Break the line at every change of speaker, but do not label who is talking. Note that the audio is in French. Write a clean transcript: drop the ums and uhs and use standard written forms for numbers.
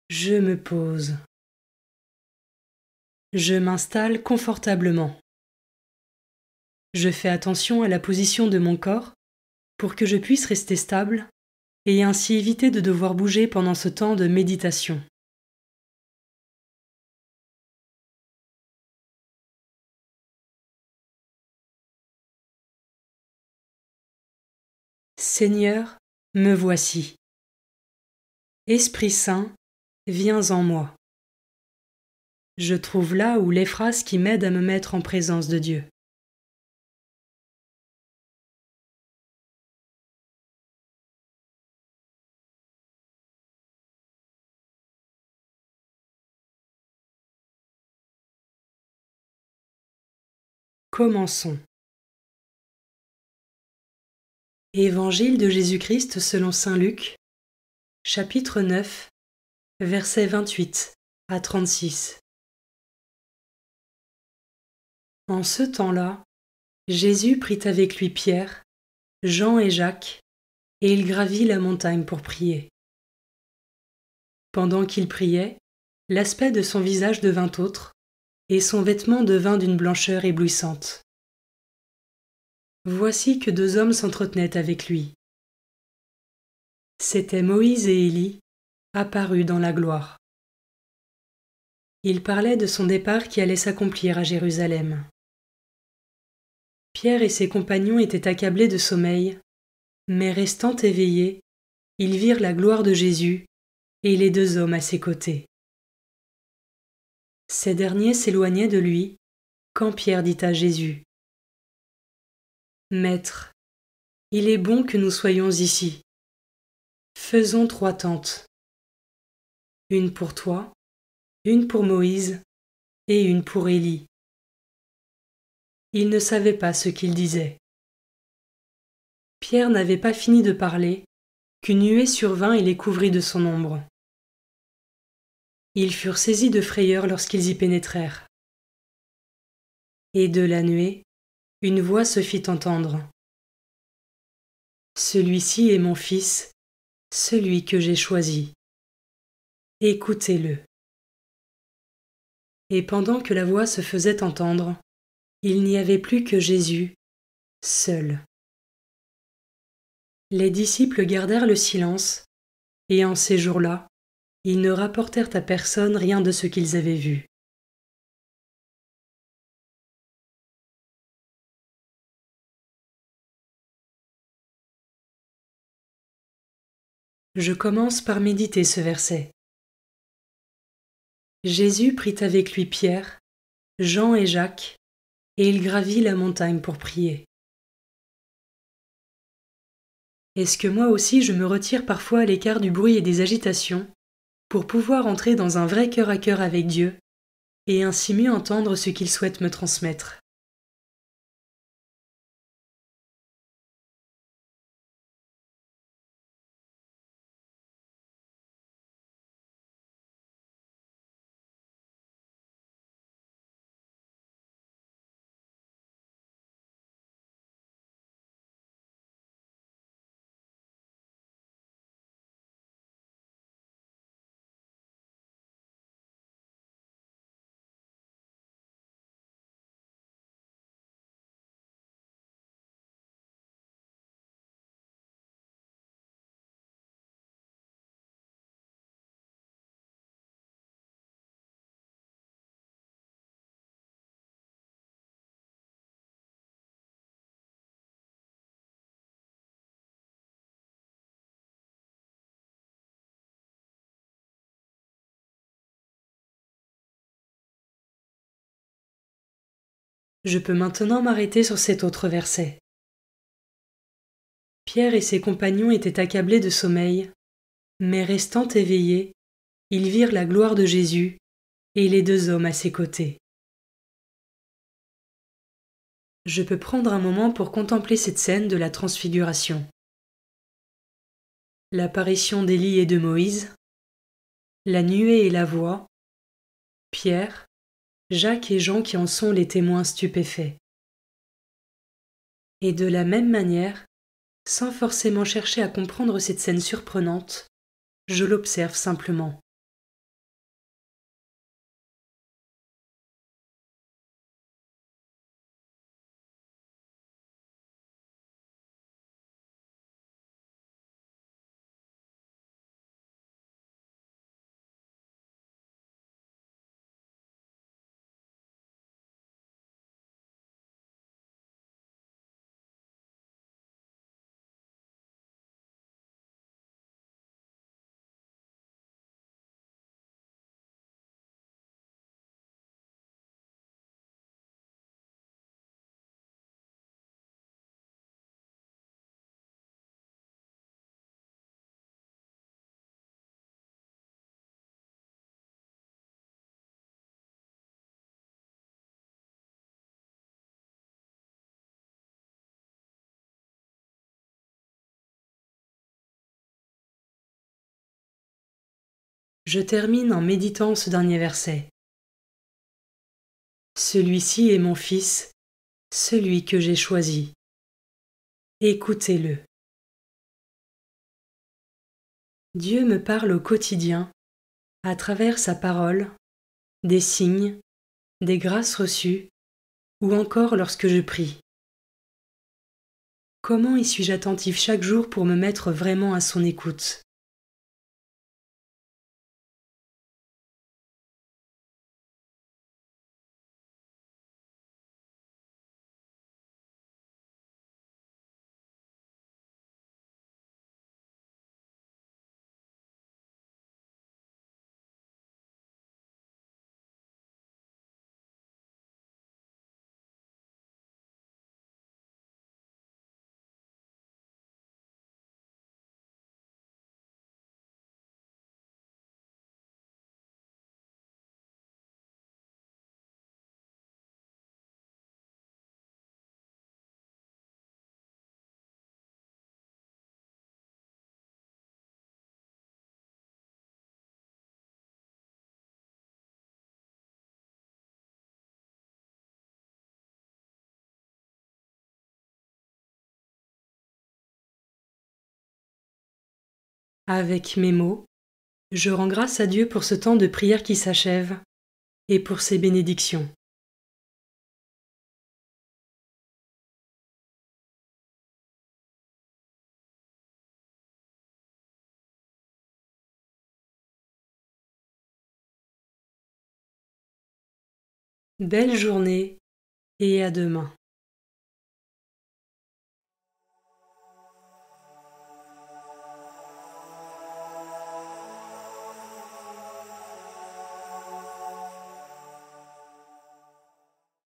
Je me pose. Je m'installe confortablement. Je fais attention à la position de mon corps pour que je puisse rester stable et ainsi éviter de devoir bouger pendant ce temps de méditation. Seigneur, me voici. Esprit Saint, viens en moi. Je trouve là où les phrases qui m'aident à me mettre en présence de Dieu. Commençons. Évangile de Jésus-Christ selon saint Luc, chapitre 9, versets 28 à 36. En ce temps-là, Jésus prit avec lui Pierre, Jean et Jacques, et il gravit la montagne pour prier. Pendant qu'il priait, l'aspect de son visage devint autre, et son vêtement devint d'une blancheur éblouissante. Voici que deux hommes s'entretenaient avec lui. C'étaient Moïse et Élie, apparus dans la gloire. Ils parlaient de son départ qui allait s'accomplir à Jérusalem. Pierre et ses compagnons étaient accablés de sommeil, mais restant éveillés, ils virent la gloire de Jésus et les deux hommes à ses côtés. Ces derniers s'éloignaient de lui, quand Pierre dit à Jésus : « Maître, il est bon que nous soyons ici. Faisons 3 tentes, une pour toi, une pour Moïse et une pour Élie. » Il ne savait pas ce qu'il disait. Pierre n'avait pas fini de parler qu'une nuée survint et les couvrit de son ombre. Ils furent saisis de frayeur lorsqu'ils y pénétrèrent. Et de la nuée, une voix se fit entendre. « Celui-ci est mon fils, celui que j'ai choisi. Écoutez-le. » Et pendant que la voix se faisait entendre, il n'y avait plus que Jésus, seul. Les disciples gardèrent le silence, et en ces jours-là, ils ne rapportèrent à personne rien de ce qu'ils avaient vu. Je commence par méditer ce verset. Jésus prit avec lui Pierre, Jean et Jacques, et il gravit la montagne pour prier. Est-ce que moi aussi je me retire parfois à l'écart du bruit et des agitations pour pouvoir entrer dans un vrai cœur à cœur avec Dieu et ainsi mieux entendre ce qu'il souhaite me transmettre? Je peux maintenant m'arrêter sur cet autre verset. Pierre et ses compagnons étaient accablés de sommeil, mais restant éveillés, ils virent la gloire de Jésus et les deux hommes à ses côtés. Je peux prendre un moment pour contempler cette scène de la transfiguration. L'apparition d'Élie et de Moïse, la nuée et la voix, Pierre, Jacques et Jean qui en sont les témoins stupéfaits. Et de la même manière, sans forcément chercher à comprendre cette scène surprenante, je l'observe simplement. je termine en méditant ce dernier verset. Celui-ci est mon fils, celui que j'ai choisi. Écoutez-le. Dieu me parle au quotidien, à travers sa parole, des signes, des grâces reçues, ou encore lorsque je prie. Comment y suis-je attentif chaque jour pour me mettre vraiment à son écoute? Avec mes mots, je rends grâce à Dieu pour ce temps de prière qui s'achève et pour ses bénédictions. Belle journée et à demain.